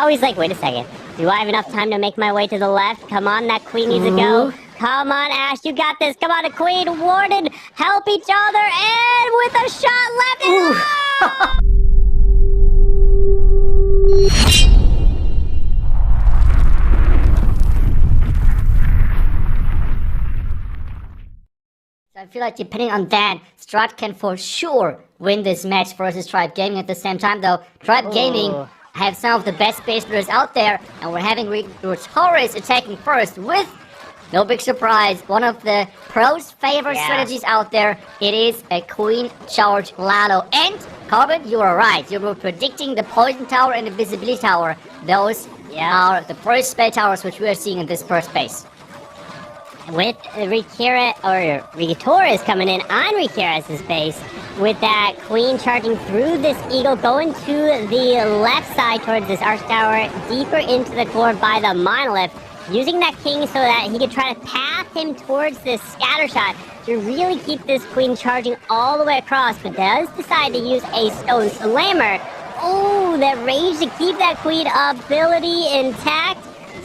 Oh, he's like, wait a second. Do I have enough time to make my way to the left? Come on, that queen needs to go. Come on, Ash, you got this. Come on, the queen, Warden, help each other, and with a shot left. So I feel like depending on that, Strut can for sure win this match versus Tribe Gaming. At the same time though, Tribe Gaming have some of the best base builders out there, and we're having Torres attacking first with, no big surprise, one of the pros' favorite strategies out there. It is a Queen Charge Lalo. And, Carbon, you are right. You were predicting the Poison Tower and the Visibility Tower. Those are the first spell towers which we are seeing in this first base. With Rikira, or Rikitora is coming in on Rikira's base, with that queen charging through this eagle, going to the left side towards this arch tower, deeper into the core by the monolith, using that king so that he could try to path him towards this scatter shot to really keep this queen charging all the way across, but does decide to use a stone slammer. Oh, that rage to keep that queen ability intact,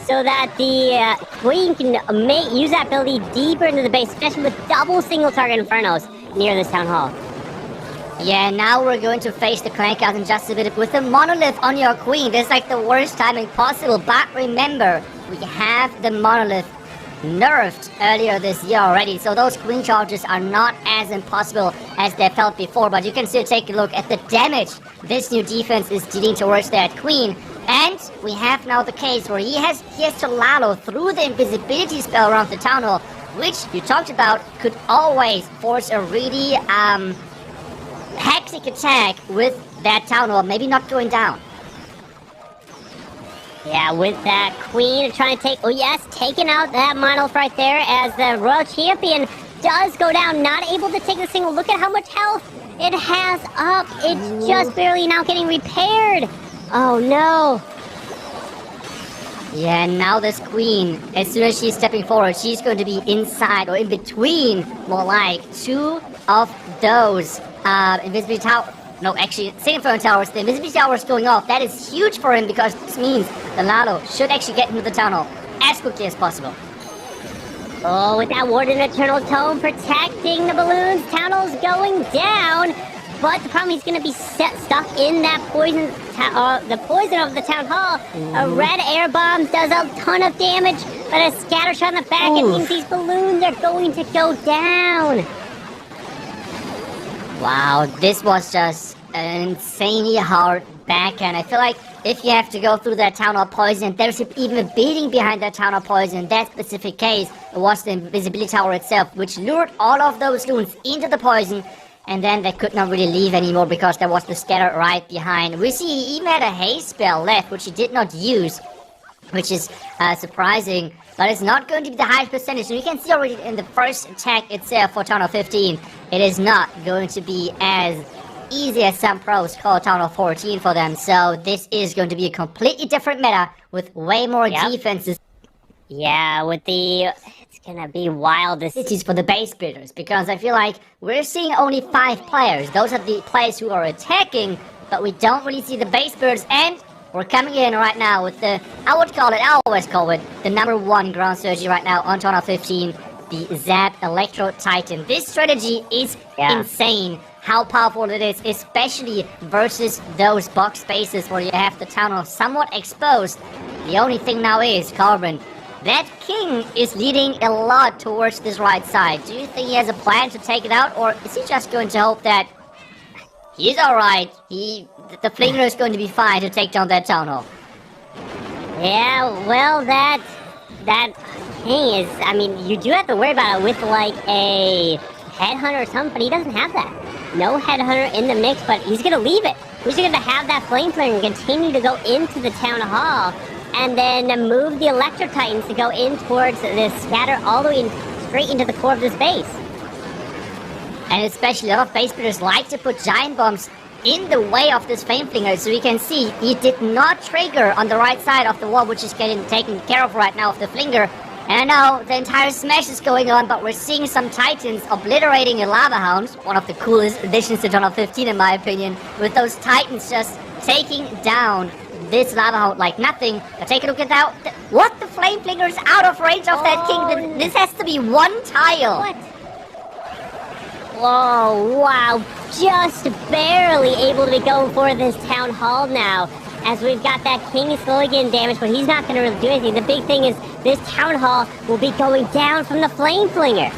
so that the queen can use that ability deeper into the base, especially with double single target infernos near this town hall. Yeah, now we're going to face the clank out in just a bit with a monolith on your queen. This is like the worst timing possible, but remember, we have the monolith nerfed earlier this year already, so those queen charges are not as impossible as they felt before, but you can still take a look at the damage this new defense is dealing towards that queen. And we have now the case where he has to Lalo through the invisibility spell around the town hall, which you talked about could always force a really hectic attack with that town hall, maybe not going down. Yeah, with that queen trying to take, taking out that monolith right there as the royal champion does go down, not able to take the single. Look at how much health it has up. It's just barely now getting repaired. Oh no. Yeah, now this queen, as soon as she's stepping forward, she's going to be inside, or in between, more like, two of those invisibility towers. No, actually, second front towers. The invisibility tower is going off. That is huge for him, because this means the Lalo should actually get into the town hall as quickly as possible. Oh, with that Warden Eternal Tome protecting the balloons, town hall's going down. But the problem, he's going to be stuck in that poison, the poison of the town hall. A red air bomb does a ton of damage, but a scatter shot in the back, it means these balloons are going to go down. Wow, this was just an insanely hard backhand. I feel like if you have to go through that town hall poison, there's even a beating behind that town hall poison. In that specific case, it was the invisibility tower itself, which lured all of those loons into the poison. And then they could not really leave anymore because there was the scatter right behind. We see he even had a haste spell left, which he did not use, which is surprising. But it's not going to be the highest percentage. And you can see already in the first attack itself for Town Hall 15, it is not going to be as easy as some pros call Town Hall 14 for them. So this is going to be a completely different meta with way more defenses. Yeah, with the... It's gonna be wild. This is for the base builders, because I feel like we're seeing only 5 players. Those are the players who are attacking, but we don't really see the base builders. And we're coming in right now with the, I always call it the #1 ground surgery right now on Town Hall 15, the Zap Electro Titan. This strategy is insane. How powerful it is, especially versus those box spaces where you have the town hall somewhat exposed. The only thing now is, Carbon, that king is leading a lot towards this right side. Do you think he has a plan to take it out, or is he just going to hope that he's alright, the flinger is going to be fine to take down that town hall? Yeah, well, that king is, I mean, you do have to worry about it with like a headhunter or something, but he doesn't have that. No headhunter in the mix, but he's gonna leave it. He's gonna have that flame flinger and continue to go into the town hall, and then move the Electro Titans to go in towards this scatter all the way straight into the core of this base. And especially a lot of base builders like to put giant bombs in the way of this flame flinger, so we can see he did not trigger on the right side of the wall, which is getting taken care of right now with the flinger. And now the entire smash is going on, but we're seeing some Titans obliterating a Lava Hound, one of the coolest additions to Town Hall 15 in my opinion, with those Titans just taking down this lava hound like nothing. But take a look at that. What? The flame flinger's out of range of that king. This has to be one tile. What? Whoa, wow. Just barely able to be going for this town hall now. As we've got that king slowly getting damaged, but he's not going to really do anything. The big thing is this town hall will be going down from the flame flinger.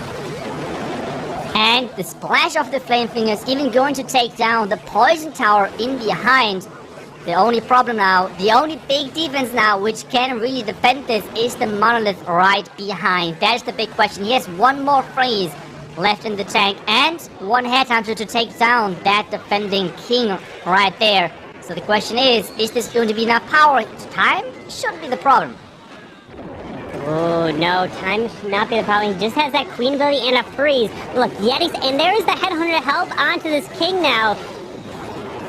And the splash of the flame flinger is even going to take down the poison tower in behind. The only problem now, the only big defense now which can really defend this is the monolith right behind. That is the big question. He has one more freeze left in the tank and one headhunter to take down that defending king right there. So the question is this going to be enough power? Time shouldn't be the problem. Oh, no, time should not be the problem. He just has that queen ability and a freeze. Look, Yetis, and there is the headhunter to help onto this king now.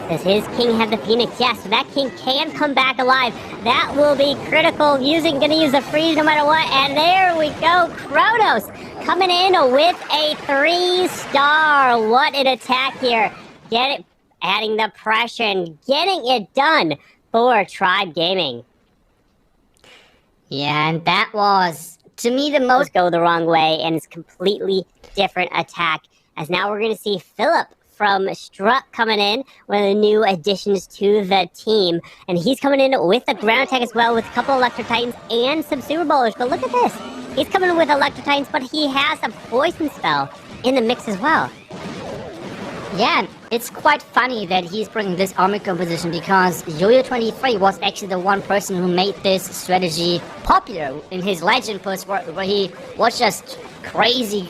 Does his king have the phoenix? Yes, so that king can come back alive. That will be critical. Gonna use the freeze no matter what. And there we go, Kronos coming in with a 3-star. What an attack here. Get it, adding the pressure and getting it done for Tribe Gaming. Yeah, and that was, to me, the most... Go the wrong way, and it's completely different attack. As now we're going to see Philip from Strut coming in with the new additions to the team. And he's coming in with a ground attack as well, with a couple Electro Titans and some Super Bowlers. But look at this. He's coming in with Electro Titans, but he has a Poison spell in the mix as well. Yeah, it's quite funny that he's bringing this army composition because Yo-Yo23 was actually the one person who made this strategy popular in his Legend push where he was just crazy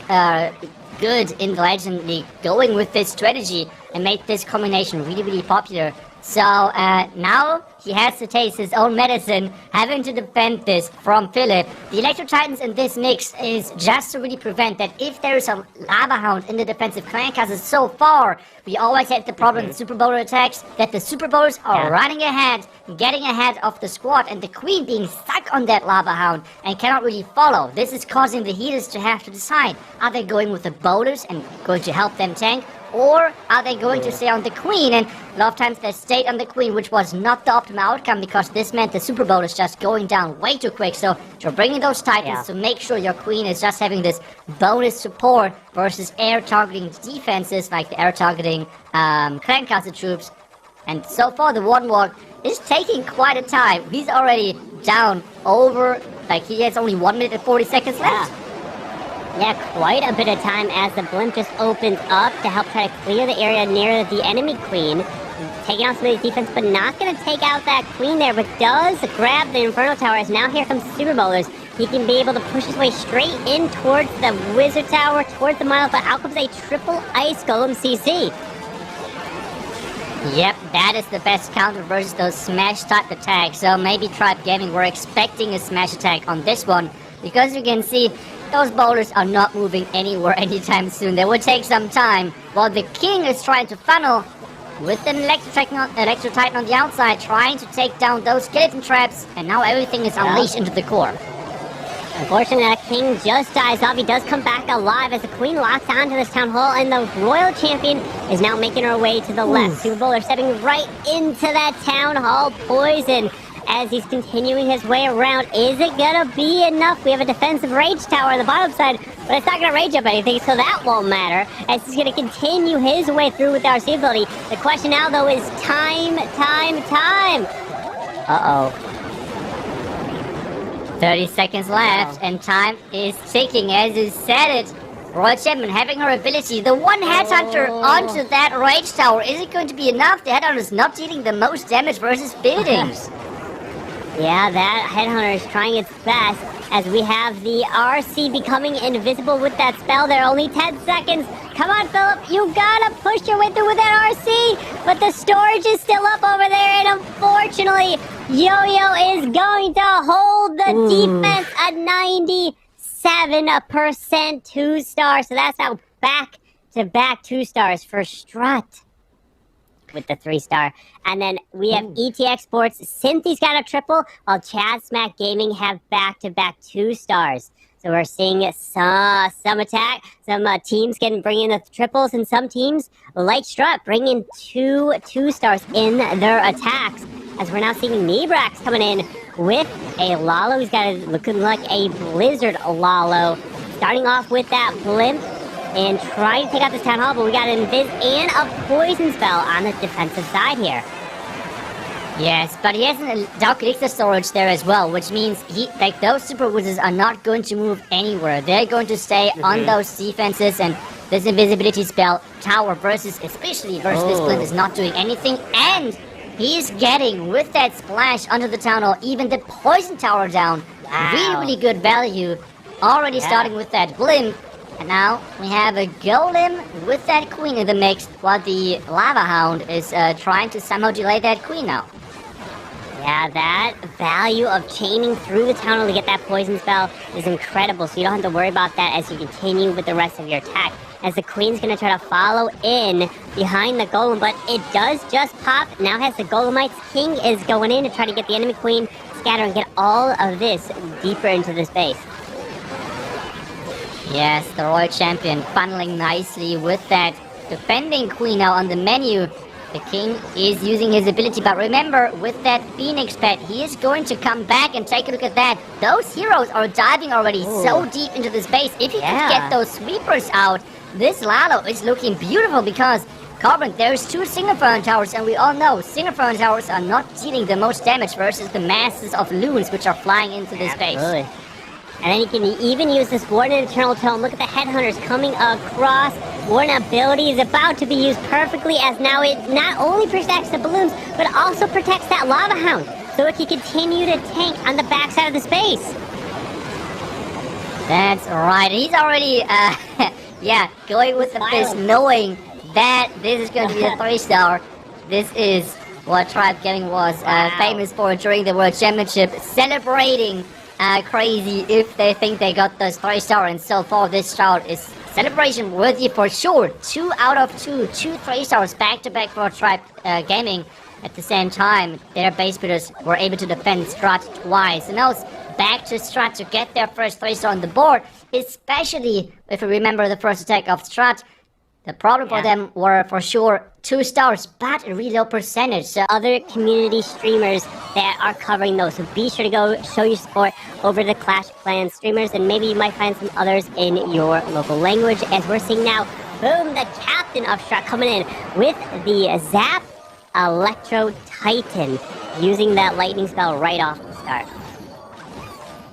good in the Legend League going with this strategy and made this combination really, really popular. So now he has to taste his own medicine, having to defend this from Philip. The Electro Titans in this mix is just to really prevent that if there is a Lava Hound in the defensive clan castle. So far, we always had the problem with Super Bowler attacks, that the Super Bowlers are running ahead, getting ahead of the squad, and the Queen being stuck on that Lava Hound and cannot really follow. This is causing the healers to have to decide, are they going with the Bowlers and going to help them tank? Or are they going to stay on the Queen? And a lot of times they stayed on the Queen, which was not the optimal outcome because this meant the Super Bowl is just going down way too quick. So you're bringing those Titans to make sure your Queen is just having this bonus support versus air targeting defenses like the air targeting clan castle troops. And so far the Warmup is taking quite a time. He's already down over, like he has only 1 minute and 40 seconds left. Yeah, quite a bit of time as the blimp just opens up to help try to clear the area near the enemy Queen. Taking out some of the defense, but not going to take out that Queen there, but does grab the Inferno Tower. As now here comes Super Bowlers. He can be able to push his way straight in towards the Wizard Tower, towards the mile, but out comes a triple Ice Golem CC. Yep, that is the best counter versus those smash type attacks. So maybe Tribe Gaming were expecting a smash attack on this one, because you can see those bowlers are not moving anywhere anytime soon. They will take some time, while the King is trying to funnel with an Electro Titan on the outside, trying to take down those skeleton traps, and now everything is unleashed into the core. Unfortunately, that King just dies off. He does come back alive as the Queen locks onto this Town Hall, and the Royal Champion is now making her way to the left. Super Bowler stepping right into that Town Hall poison as he's continuing his way around. Is it gonna be enough? We have a defensive rage tower on the bottom side, but it's not gonna rage up anything, so that won't matter, as he's gonna continue his way through with our RC ability. The question now, though, is time. Uh-oh. 30 seconds left, and time is ticking, as you said it. Royal Champion having her ability, the one headhunter onto that rage tower. Is it going to be enough? The headhunter is not dealing the most damage versus buildings. Yeah, that headhunter is trying its best, as we have the RC becoming invisible with that spell. There are only 10 seconds. Come on, Philip, you gotta push your way through with that RC, but the storage is still up over there, and unfortunately, Yo-Yo is going to hold the defense at 97% 2-star, so that's now back-to-back 2-stars for Strut with the 3-star. And then we have ET-Xesports. Cynthy's got a triple, while Chad Smack Gaming have back-to-back 2-stars. So we're seeing some attack, some teams bring in the triples, and some teams, like Strut, bring in two 2-stars in their attacks. as we're now seeing Nebrax coming in with a Lalo. He's got looking like a Blizzard Lalo. Starting off with that Blimp and trying to take out this Town Hall, but we got an Invis and a Poison Spell on the defensive side here. Yes, but he has a Dark Elixir storage there as well, which means those Super Wizards are not going to move anywhere. They're going to stay on those defenses, and this invisibility spell tower especially versus this Blimp is not doing anything, and he's getting, with that splash under the Town Hall, even the Poison Tower down. Wow. Really good value, already starting with that Blimp. And now we have a Golem with that Queen in the mix, while the Lava Hound is trying to somehow delay that Queen now. Yeah, that value of chaining through the tunnel to get that poison spell is incredible, so you don't have to worry about that as you continue with the rest of your attack. As the Queen's going to try to follow in behind the Golem, but it does just pop. Now has the Golemites. King is going in to try to get the enemy Queen scatter and get all of this deeper into this base. Yes, the Royal Champion funneling nicely with that defending Queen now on the menu. The King is using his ability, but remember, with that Phoenix pet, he is going to come back and take a look at that. Those heroes are diving already so deep into the space. If he can get those sweepers out, this Lalo is looking beautiful because, Carbon, there's 2 Single-Fern towers, and we all know Single-Fern towers are not dealing the most damage versus the masses of loons which are flying into this space. And then you can even use this Warden Eternal Tome. Look at the Headhunters coming across. Warden ability is about to be used perfectly, as now it not only protects the balloons, but also protects that Lava Hound, so it can continue to tank on the backside of the space. That's right. He's already, going with the fist, knowing that this is going to be a 3-star. This is what Tribe Gaming was famous for during the World Championship, celebrating crazy if they think they got those 3-star, and so far this Strut is celebration worthy for sure. 2 out of 2 3-stars back to back for Tribe Gaming. At the same time, their base builders were able to defend Strut twice, and now it's back to Strut to get their first 3-star on the board, especially if you remember the first attack of Strut. The problem for them were for sure 2 stars, but a really low percentage. So other community streamers that are covering those, so be sure to go show your support over the Clashofclans streamers, and maybe you might find some others in your local language. As we're seeing now, boom, the captain of Strut coming in with the Zap Electro Titan, using that lightning spell right off the start.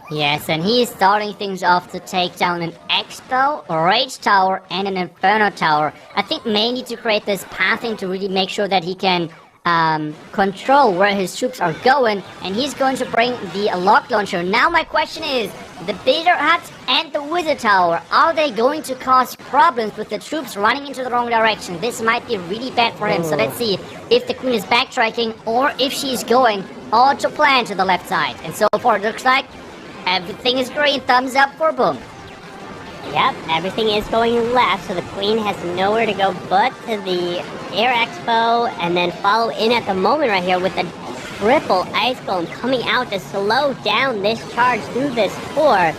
Yes, and he is starting things off to take down an Expo, a Rage Tower, and an Inferno Tower. I think mainly to create this pathing to really make sure that he can control where his troops are going, and he's going to bring the Lock Launcher. Now my question is, the Builder Hut and the Wizard Tower, are they going to cause problems with the troops running into the wrong direction? This might be really bad for him, so let's see if the Queen is backtracking or if she's going auto plan to the left side. And so far it looks like everything is green. Thumbs up for Boom. Yep, everything is going left, so the Queen has nowhere to go but to the Air Expo, and then follow in at the moment right here with the triple Ice Golem coming out to slow down this charge through this core.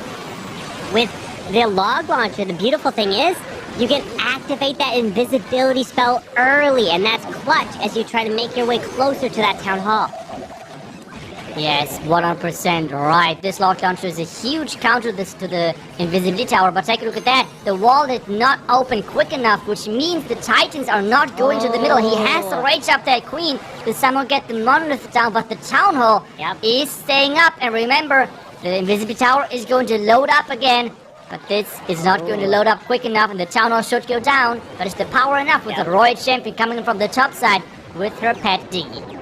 With the Log Launcher, the beautiful thing is, you can activate that invisibility spell early, and that's clutch as you try to make your way closer to that Town Hall. Yes, 100% right. This Lock Launcher is a huge counter to the Invisibility Tower, but take a look at that. The wall did not open quick enough, which means the Titans are not going to the middle. He has to rage up that Queen to somehow get the Monolith down, but the Town Hall is staying up. And remember, the Invisibility Tower is going to load up again, but this is not going to load up quick enough, and the Town Hall should go down. But is the power enough with the Royal Champion coming in from the top side with her pet Diggy?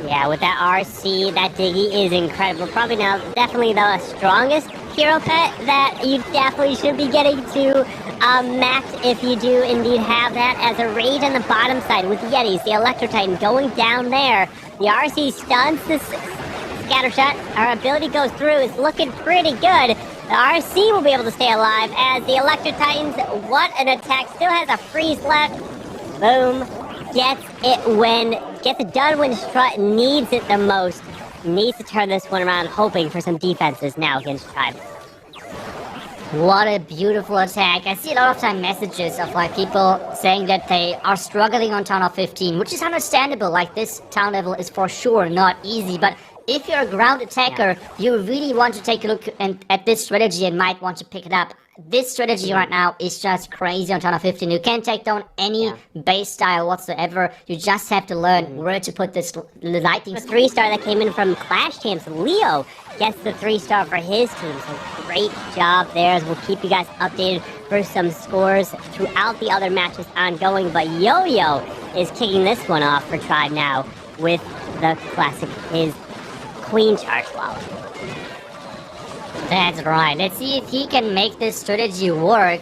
Yeah, with that RC, that Diggy is incredible. Probably now definitely the strongest hero pet that you definitely should be getting to max if you do indeed have that. As a rage on the bottom side with Yetis, the Electro Titan going down there. The RC stuns the scatter shot. Our ability goes through. It's looking pretty good. The RC will be able to stay alive as the Electro Titans, what an attack, still has a freeze left. Boom. Gets it done when Strut needs it the most. Needs to turn this one around, hoping for some defenses now against Tribe. What a beautiful attack. I see a lot of time messages of like people saying that they are struggling on Town Hall 15, which is understandable. Like this town level is for sure not easy, but if you're a ground attacker, you really want to take a look at this strategy and might want to pick it up. This strategy right now is just crazy on Town Hall 15. You can't take down any base style whatsoever. You just have to learn where to put this lightning. The 3-star that came in from Clash Champs, Leo, gets the 3-star for his team. So great job there, as we'll keep you guys updated for some scores throughout the other matches ongoing. But Yo-Yo is kicking this one off for Tribe now with the classic, his Queen Charge Swallow. That's right. Let's see if he can make this strategy work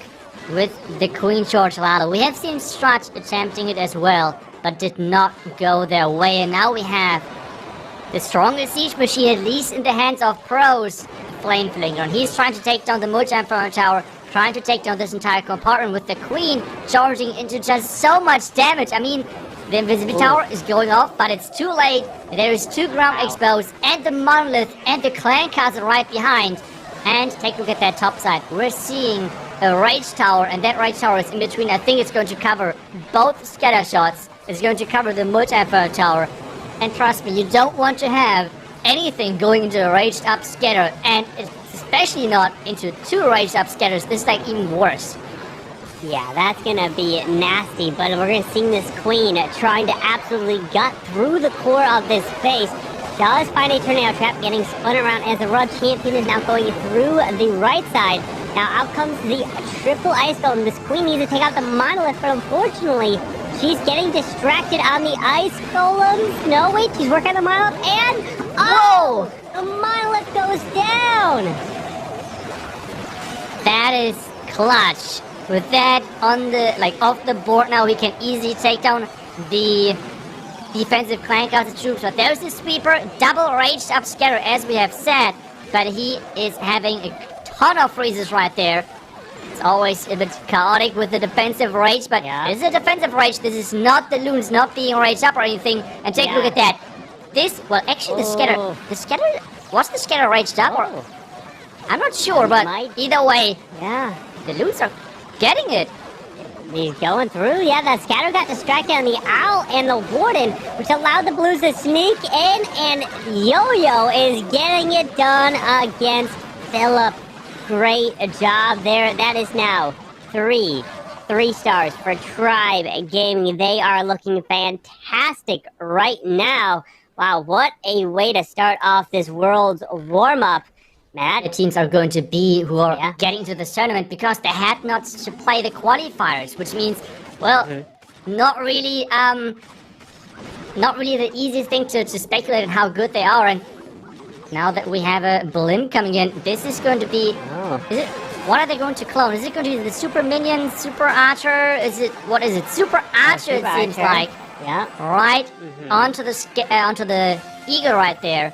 with the Queen Charge Lalo. We have seen Strut attempting it as well, but did not go their way. And now we have the strongest siege machine, at least in the hands of pros, Flame Flinger. And he's trying to take down the Multi-Inferno Tower, trying to take down this entire compartment with the Queen charging into just so much damage. I mean, the Invisibility Tower is going off, but it's too late. There is 2 ground exposed, and the Monolith, and the Clan Castle right behind. And take a look at that top side. We're seeing a Rage Tower, and that Rage Tower is in between. I think it's going to cover both scatter shots. It's going to cover the Multi-Inferno Tower. And trust me, you don't want to have anything going into a Raged Up Scatter, and especially not into 2 Raged Up Scatters. This is like even worse. Yeah, that's gonna be nasty, but we're gonna see this Queen trying to absolutely gut through the core of this base. Does find a tornado trap, getting spun around as the Rod Champion is now going through the right side. Now out comes the triple Ice Golem. This Queen needs to take out the Monolith, but unfortunately, she's getting distracted on the Ice Golems. No, wait, she's working on the Monolith, and oh! The Monolith goes down! That is clutch. With that on the, off the board now, we can easily take down the defensive Clan Castle troops. But there's the Sweeper, double Raged Up Scatter, as we have said. But he is having a ton of freezes right there. It's always a bit chaotic with the defensive rage, but this is a defensive rage. This is not the loons not being raged up or anything. And take a look at that. This, well, actually the scatter, was the scatter raged up? Or, I'm not sure, but either way, the loons are getting it. He's going through. Yeah, that scatter got distracted on the Owl and the Warden, which allowed the Blues to sneak in, and Yo-Yo is getting it done against Philip. Great job there. That is now 3 stars for Tribe Gaming. They are looking fantastic right now. Wow, what a way to start off this World's warm-up. Matt? The teams are going to be who are getting to this tournament because they had not to play the qualifiers, which means, well, not really the easiest thing to speculate on how good they are. And now that we have a Blimp coming in, this is going to be... What are they going to clone? Is it going to be the Super Minion, Super Archer? What is it? Super Archer, it seems like. Yeah. Right onto the Eagle right there.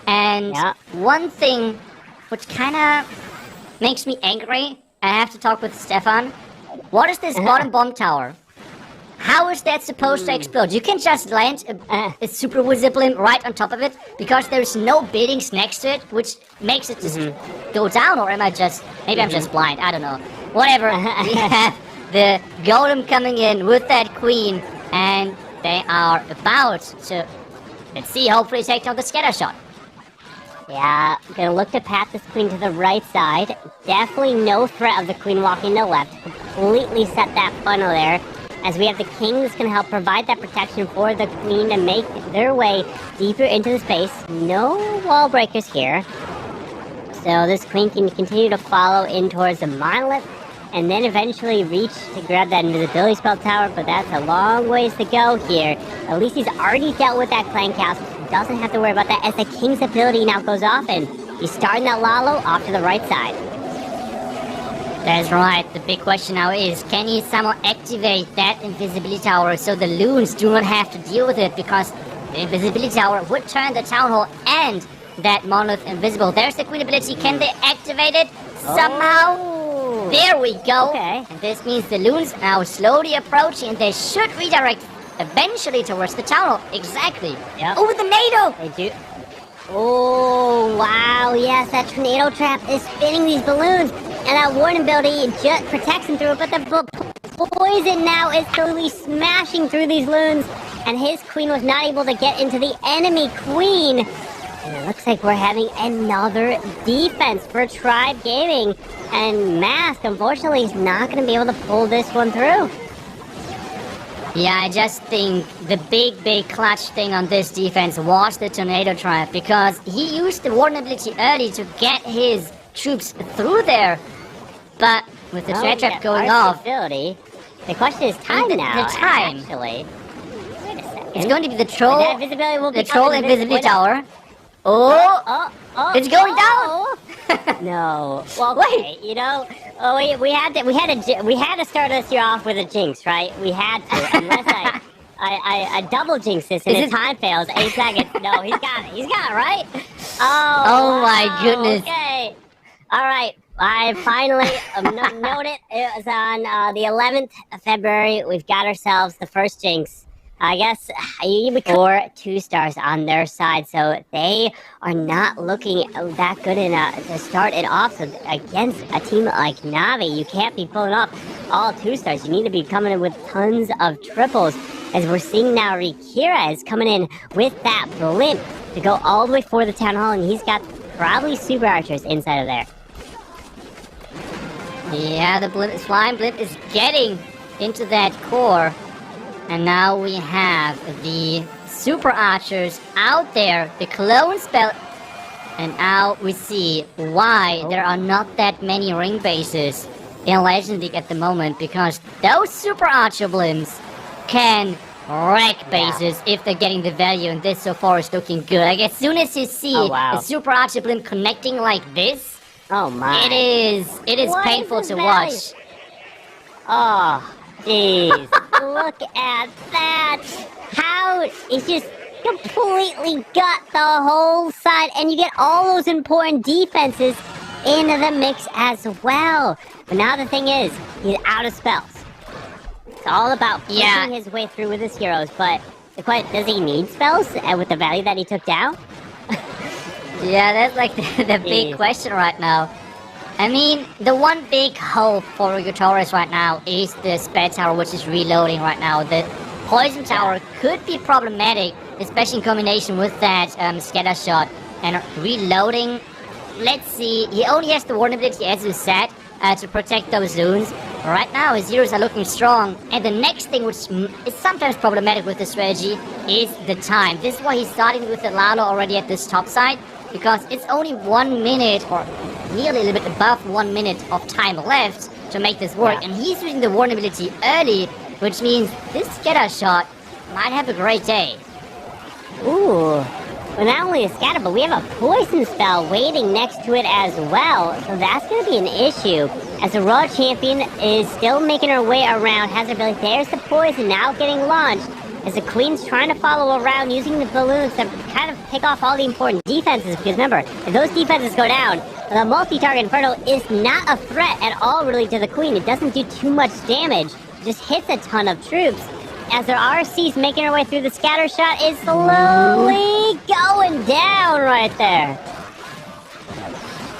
And one thing which kind of makes me angry, I have to talk with Stefan. What is this bottom bomb tower? How is that supposed to explode? You can just land a Super Wizard Blimp right on top of it because there's no buildings next to it, which makes it just go down. Or am I just... Maybe I'm just blind. I don't know. Whatever. We have the Golem coming in with that Queen, and they are about to... Let's see, hopefully take down the scatter shot. Yeah, gonna look to pat this Queen to the right side. Definitely no threat of the Queen walking to the left. Completely set that funnel there. As we have the Kings gonna help provide that protection for the Queen to make their way deeper into the space. No wall breakers here. So this Queen can continue to follow in towards the Monolith and then eventually reach to grab that invisibility spell tower, but that's a long ways to go here. At least he's already dealt with that Clan Castle. Doesn't have to worry about that as the King's ability now goes off, and he's starting that Lalo off to the right side. That's right. The big question now is, can he somehow activate that invisibility tower so the loons do not have to deal with it, because the invisibility tower would turn the town hall and that monolith invisible. There's the Queen ability. Can they activate it somehow? There we go. Okay. And this means the loons are now slowly approaching, and they should redirect eventually towards the town hall. Exactly. Yep. Oh, the NATO! They do. Oh, wow. Yes, that tornado trap is spinning these balloons. and that warning ability just protects him through it, but the poison now is totally smashing through these loons, and his queen was not able to get into the enemy queen. And it looks like we're having another defense for Tribe Gaming, and Mask, unfortunately, is not going to be able to pull this one through. Yeah, I just think the big clutch thing on this defense was the Tornado Trap, because he used the warden ability early to get his troops through there. But with the Tornado Trap going off... The question is time now, the time. Actually. Wait a second. It's going to be the Troll, the Troll Invisibility Tower. Oh, it's going down. No. Well, okay, you know, we had to start this year off with a jinx, right? We had to, unless I double jinx this and the time fails 8 seconds. No, he's got it, right? Oh my goodness. Okay. All right. I finally noted it was on the 11th of February. We've got ourselves the first jinx. I guess we score 2 stars on their side, so they are not looking that good to start it off. So against a team like Navi, you can't be pulling off all 2 stars. You need to be coming in with tons of triples. As we're seeing now, Rikira is coming in with that blimp to go all the way for the town hall, and he's got probably super archers inside of there. Yeah, the flying blimp is getting into that core. And now we have the super archers out there, the clone spell. And now we see why there are not that many ring bases in Legend League at the moment, because those super archer blimps can wreck bases if they're getting the value, and this so far is looking good. Like, as soon as you see a super archer blimp connecting like this, oh my, it is painful to watch. Oh, jeez. Look at that. How it just completely gut the whole side, and you get all those important defenses into the mix as well. But now the thing is, he's out of spells. It's all about pushing his way through with his heroes, but the question, does he need spells with the value that he took down? Yeah, that's like the big question right now. I mean, the one big hope for Rigotaurus right now is the Spare Tower, which is reloading right now. The Poison Tower could be problematic, especially in combination with that Scatter Shot. And reloading, let's see, he only has the Warden ability, as you said, to protect those zones. Right now, his heroes are looking strong. And the next thing, which is sometimes problematic with the strategy, is the time. This is why he's starting with the Lalo already at this top side, because it's only 1 minute, or nearly a little bit above 1 minute of time left to make this work. And he's using the Warden ability early, which means this Scatter Shot might have a great day. Ooh. Well, not only a scatter, but we have a poison spell waiting next to it as well. So that's going to be an issue. As the Raw Champion is still making her way around, has her ability. There's the poison now getting launched. As the Queen's trying to follow around using the balloons to kind of pick off all the important defenses. Because remember, if those defenses go down, the multi-target Inferno is not a threat at all really to the Queen. It doesn't do too much damage. It just hits a ton of troops. As their RC's making her way through, the Scatter Shot is slowly going down right there.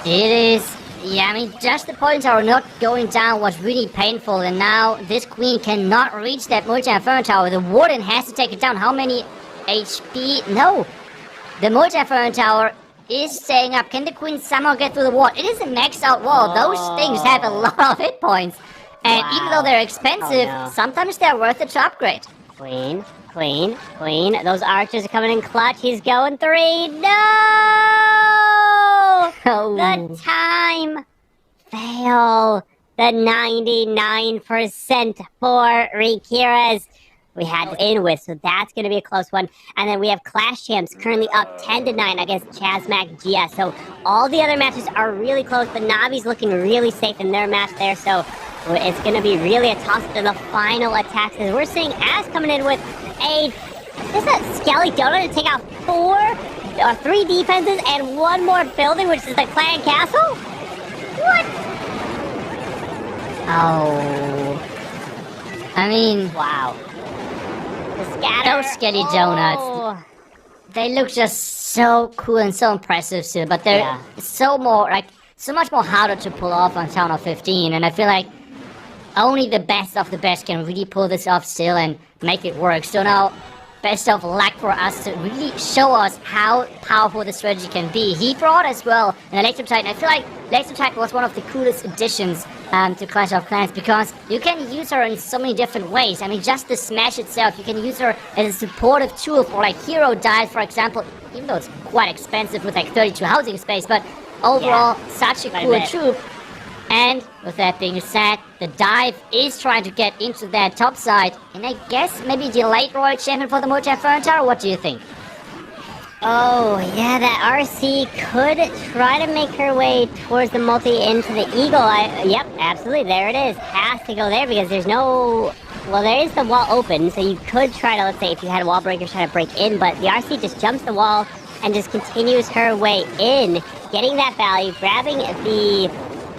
It is, yeah, I mean, just the Poison Tower not going down was really painful, and now this Queen cannot reach that multi-Inferno Tower. The Warden has to take it down. How many HP? No. The multi-Inferno Tower is staying up. Can the Queen somehow get through the wall? It is a maxed out wall. Those things have a lot of hit points. And even though they're expensive, sometimes they're worth it to upgrade. Queen, Queen, Queen. Those archers are coming in clutch. He's going 3. No! The time fail. The 99% for Rikira's we had in with, so that's going to be a close one. And then we have Clash Champs currently up 10-9 against Chazmac GS. So all the other matches are really close, but Navi's looking really safe in their match there. So it's going to be really a toss-up to the final attacks. As we're seeing Az coming in with is that Skelly Donut to take out 3 defenses and 1 more building, which is the Clan Castle? What? Oh. I mean, wow. The scatter. Those Skelly Donuts. They look just so cool and so impressive too, but they're so more like so much more harder to pull off on Town Hall 15, and I feel like only the best of the best can really pull this off still and make it work. So now, best of luck for us to really show us how powerful the strategy can be. He brought as well an Electro Titan. I feel like Electro Titan was one of the coolest additions to Clash of Clans because you can use her in so many different ways. I mean, just the smash itself, you can use her as a supportive tool for like hero dive, for example, even though it's quite expensive with like 32 housing space, but overall, such a cool troop. And with that being said, the dive is trying to get into that top side, and I guess maybe delayed Royal Champion for the multi-Inferno Tower. What do you think? Oh, yeah, that RC could try to make her way towards the multi into the Eagle. Yep, absolutely, there it is. Has to go there because there's no... Well, there is the wall open, so you could try to, let's say, if you had wall breakers, try to break in, but the RC just jumps the wall and just continues her way in, getting that value, grabbing the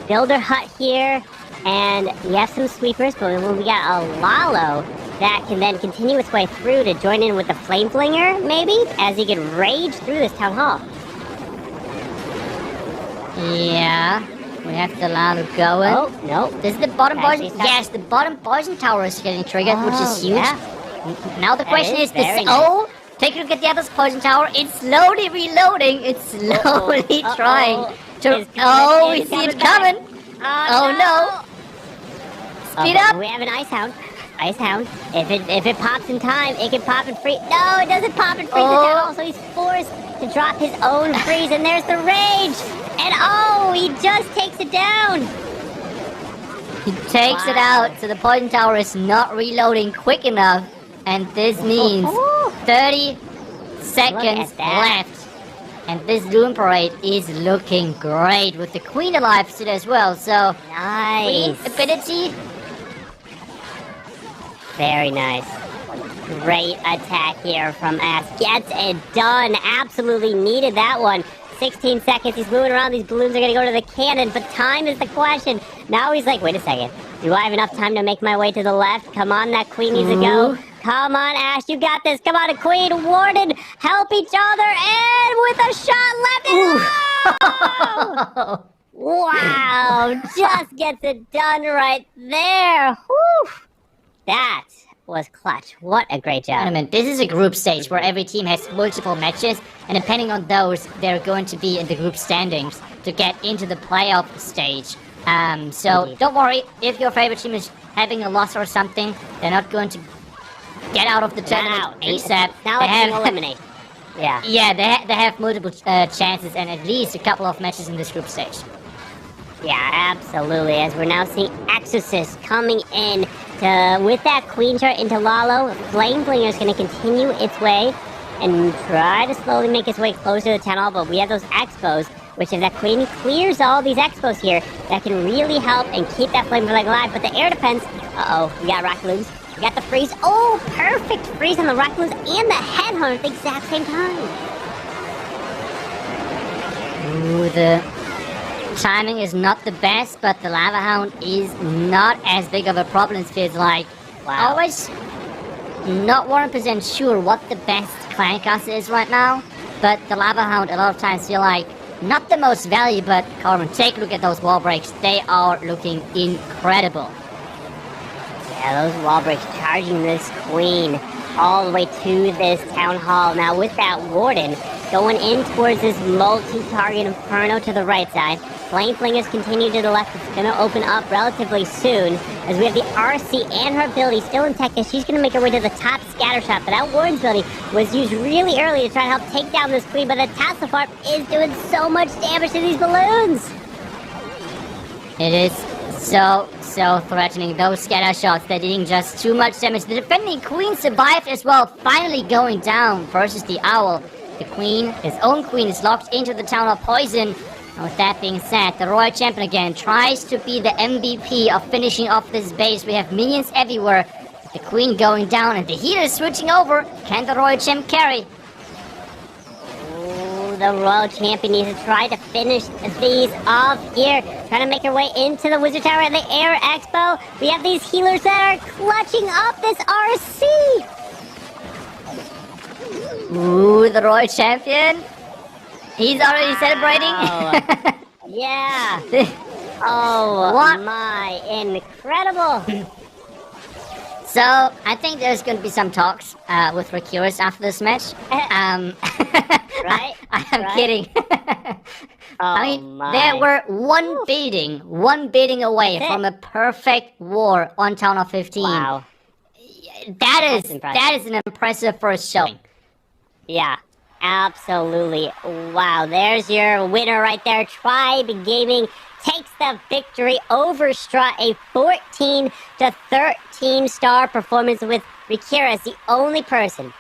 builder hut here, and we have some sweepers, but we got a Lalo that can then continue its way through to join in with the Flame Flinger, maybe, as he can rage through this town hall. Yeah, we have the Lalo going. Oh, no. This is the bottom poison. Yes, the bottom poison tower is getting triggered, which is huge. Yeah. Now the question is this. Oh, take a look at the other poison tower. It's slowly reloading. It's slowly trying to... Oh, we see it coming. Oh, no. Speed up. We have an Ice Hound. Ice Hound. If it pops in time, it can pop and freeze. No, it doesn't pop and freeze the town hall, so he's forced to drop his own freeze, and there's the rage. And oh, he just takes it down. He takes it out, so the poison tower is not reloading quick enough, and this means 30 seconds left. And this Doom Parade is looking great with the Queen alive still as well, so... Nice. Queen ability. Very nice. Great attack here from Ass. Gets it done. Absolutely needed that one. 16 seconds. He's moving around. These balloons are going to go to the cannon, but time is the question. Now he's like, wait a second. Do I have enough time to make my way to the left? Come on, that Queen needs to go. Come on, Ash, you got this. Come on, Queen, Warden, help each other, and with a shot left. Oh! Wow, just gets it done right there. Whew. That was clutch. What a great job. I mean, this is a group stage where every team has multiple matches, and depending on those, they're going to be in the group standings to get into the playoff stage. So don't worry, if your favorite team is having a loss or something, they're not going to get out of the tournament ASAP. Now it's eliminate. Yeah. Yeah, they have multiple chances and at least a couple of matches in this group stage. Yeah, absolutely. As we're now seeing Exorcist coming in with that Queen chart into Lalo. Flame Flinger is going to continue its way and try to slowly make its way closer to the town hall, but we have those Expos, which if that Queen clears all these Expos here, that can really help and keep that Flame Flinger alive. But the air defense, we got Rock Balloons. We got the freeze. Oh, perfect freeze on the Rock Balloons and the Headhunter at the exact same time. Ooh, the timing is not the best, but the Lava Hound is not as big of a problem, it feels like. Wow. Always not 100% sure what the best clan class is right now, but the Lava Hound a lot of times feel like not the most value, but Carmen, take a look at those wall breaks. They are looking incredible. Yeah, those wall breaks charging this Queen all the way to this town hall. Now with that Warden going in towards this multi-target Inferno to the right side. Flame Flingers continue to the left. It's going to open up relatively soon as we have the RC and her ability still intact as she's going to make her way to the top scatter shot. But that Warden's ability was used really early to try to help take down this Queen, but the Tesla Farm is doing so much damage to these balloons. It is so threatening. Those scatter shots, they're doing just too much damage. The defending Queen survived as well, finally going down versus the Owl. The Queen, his own Queen, is locked into the town of Poison. And with that being said, the Royal Champion again tries to be the MVP of finishing off this base. We have minions everywhere. The Queen going down and the healer switching over. Can the Royal Champ carry? The Royal Champion needs to try to finish these off here. Trying to make her way into the Wizard Tower and the Air Expo. We have these healers that are clutching up this RC. Ooh, the Royal Champion. He's already celebrating. Yeah. Oh, What? my. Incredible. So, I think there's going to be some talks with Recurus after this match. Right? I am Right? kidding. Oh, I mean, my. they were one beating away That's it. from a perfect war on Town of 15. Wow. That That's impressive. is an impressive first showing. Yeah, absolutely. Wow, there's your winner right there. Tribe Gaming takes the victory over Strut, a 14 to 13 star performance with Rikira as the only person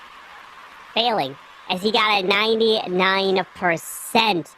failing as he got a 99%.